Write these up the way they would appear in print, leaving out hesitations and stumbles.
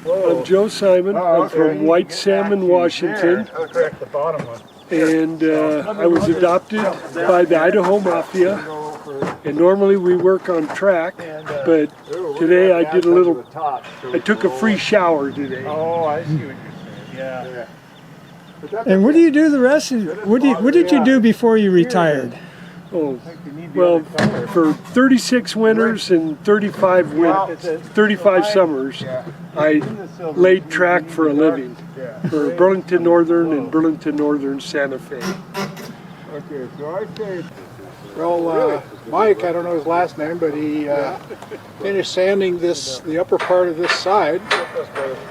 I'm Joe Simon. I'm from White Salmon, Washington. Correct, the bottom one. And I was adopted by the Idaho Mafia. And normally we work on track, but today I did a little, I took a free shower today. Oh, I see what you're saying. Yeah. And what do you do the rest of, what did you do before you retired? Oh, well, for 36 winters and 35 summers, I laid track for a living for Burlington Northern and Burlington Northern Santa Fe. Okay, so I say, well, Mike, I don't know his last name, but he finished sanding the upper part of this side.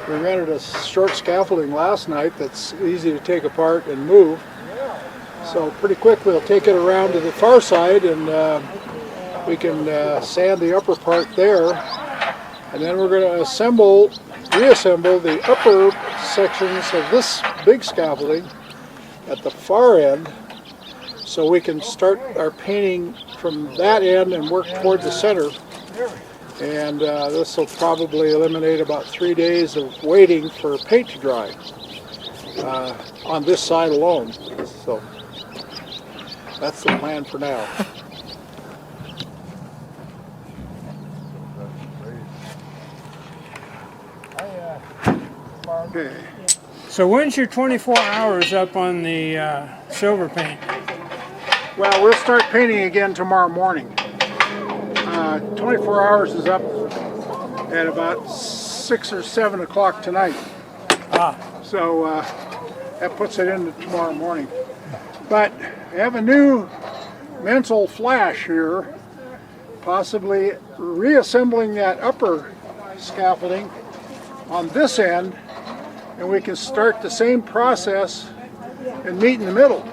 We rented a short scaffolding last night that's easy to take apart and move. So pretty quick we'll take it around to the far side and we can sand the upper part there. And then we're going to reassemble the upper sections of this big scaffolding at the far end, so we can start our painting from that end and work toward the center. And this will probably eliminate about 3 days of waiting for paint to dry on this side alone. So that's the plan for now. Okay. So when's your 24 hours up on the silver paint? Well, we'll start painting again tomorrow morning. 24 hours is up at about 6 or 7 o'clock tonight. So that puts it into tomorrow morning. But I have a new mental flash here, possibly reassembling that upper scaffolding on this end, and we can start the same process and meet in the middle.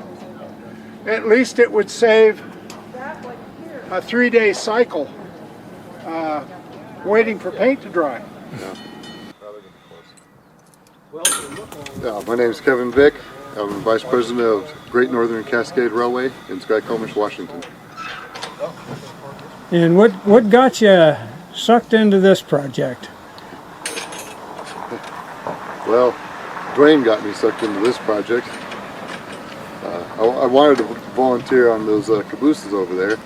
At least it would save a 3-day cycle waiting for paint to dry. Yeah, my name is Kevin Vick. I'm Vice President of Great Northern Cascade Railway in Skycomish, Washington. And what got you sucked into this project? Well, Duane got me sucked into this project. I wanted to volunteer on those cabooses over there,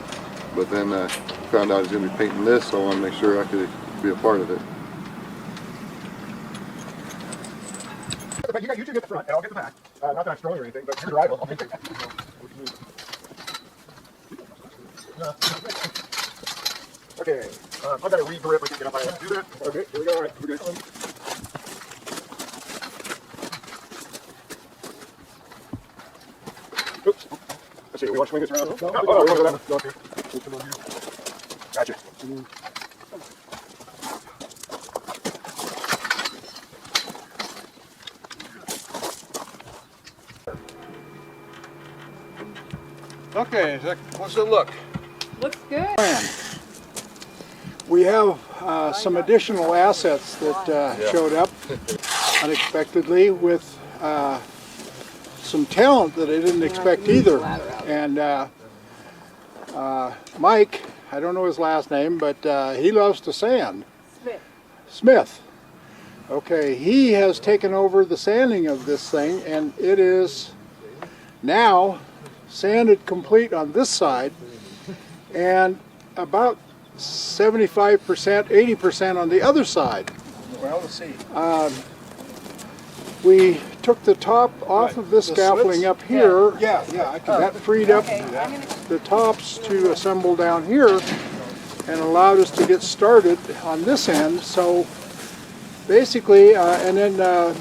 but then found out I was going to be painting this, so I wanted to make sure I could be a part of it. You two get the front, and I'll get the back. Not that I'm strolling or anything, but you're driving. I'll take it. Okay, I've got to re-grip. I can get up. I have to do that. Okay, here we go. All right, we're good. Oops. Let's see, we want to swing this around? No, we're going to go up here. Gotcha. Okay, what's it look? Looks good. We have some additional assets that showed up unexpectedly with some talent that I didn't expect either. And Mike, I don't know his last name, but he loves to sand. Smith. Okay, he has taken over the sanding of this thing, and it is now sanded complete on this side, and about 75%, 80% on the other side. Well, let's see. We took the top off of this scaffolding up here. Yeah, I can. That freed up the tops to assemble down here and allowed us to get started on this end. So basically, and then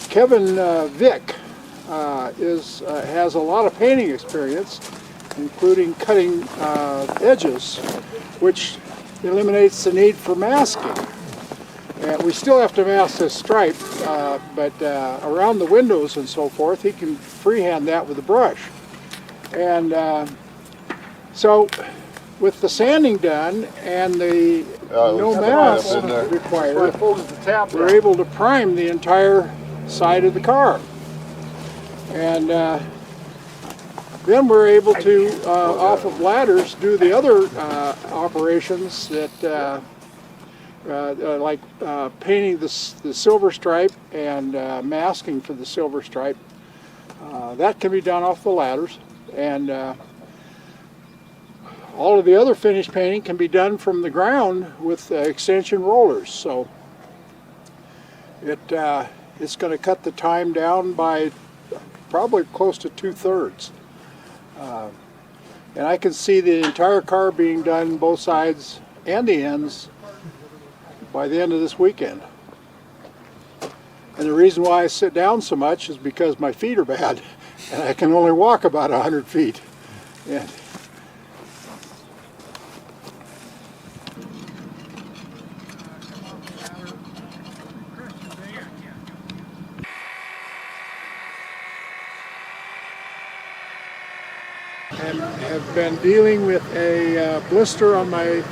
Kevin Vick has a lot of painting experience, including cutting edges, which eliminates the need for masking. We still have to mask this stripe, but around the windows and so forth, he can freehand that with a brush. And so with the sanding done and the no mask required, we're able to prime the entire side of the car. And then we're able to, off of ladders, do the other operations that painting the silver stripe and masking for the silver stripe. That can be done off the ladders, and all of the other finish painting can be done from the ground with extension rollers. So it's going to cut the time down by probably close to 2/3. And I can see the entire car being done, both sides and the ends, by the end of this weekend. And the reason why I sit down so much is because my feet are bad and I can only walk about 100 feet. And have been dealing with a blister on my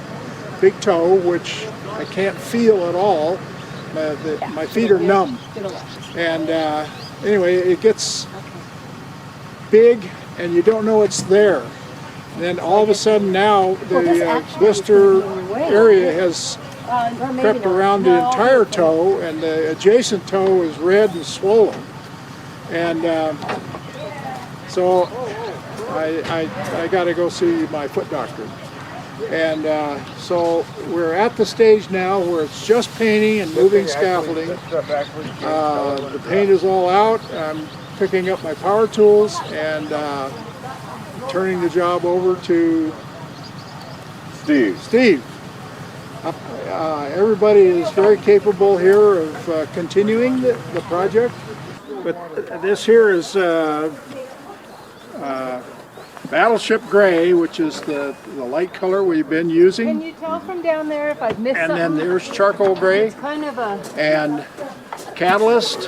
big toe, which I can't feel at all. My feet are numb. And anyway, it gets big and you don't know it's there. And then all of a sudden now the blister area has crept around the entire toe, and the adjacent toe is red and swollen. And so I got to go see my foot doctor. And so we're at the stage now where it's just painting and moving scaffolding. The paint is all out. I'm picking up my power tools and turning the job over to Steve. Everybody is very capable here of continuing the project. But this here is Battleship Gray, which is the light color we've been using. Can you tell from down there if I've missed something? And then there's Charcoal Gray. It's kind of a... And Catalyst.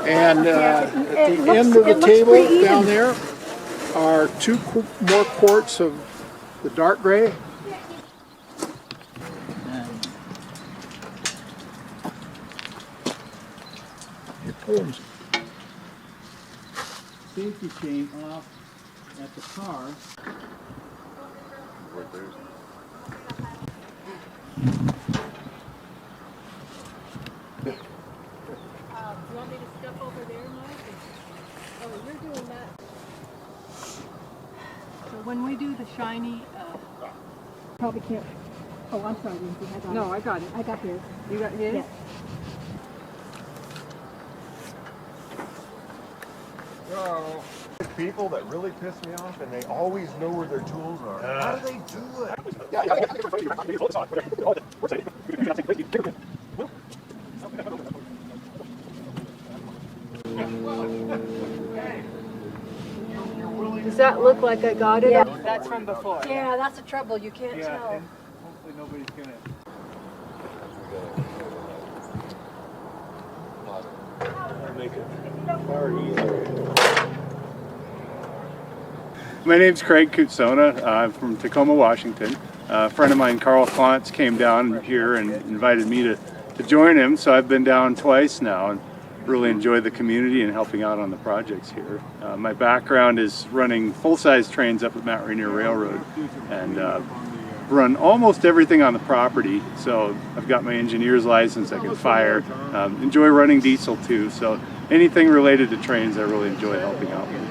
And at the looks- end of the it looks table pretty down even. there are more quarts of the dark gray. Your Pullman safety chain off at the car. You want me to step over there, Mike? Oh, you're doing that. So when we do the shiny... Probably can't... Oh, I'm sorry, Lindsay. I got it. No, I got it. I got his. You got his? Yeah. No. People that really piss me off, and they always know where their tools are. How do they do it? Does that look like I got it? Yeah. That's from before. Yeah, that's the trouble. You can't tell. And hopefully nobody's gonna. Make it far easier. My name's Craig Kutsona. I'm from Tacoma, Washington. A friend of mine, Carl Klontz, came down here and invited me to join him, so I've been down twice now and really enjoyed the community and helping out on the projects here. My background is running full-size trains up at Mount Rainier Railroad and run almost everything on the property. So I've got my engineer's license, I can fire, enjoy running diesel too, so anything related to trains I really enjoy helping out with.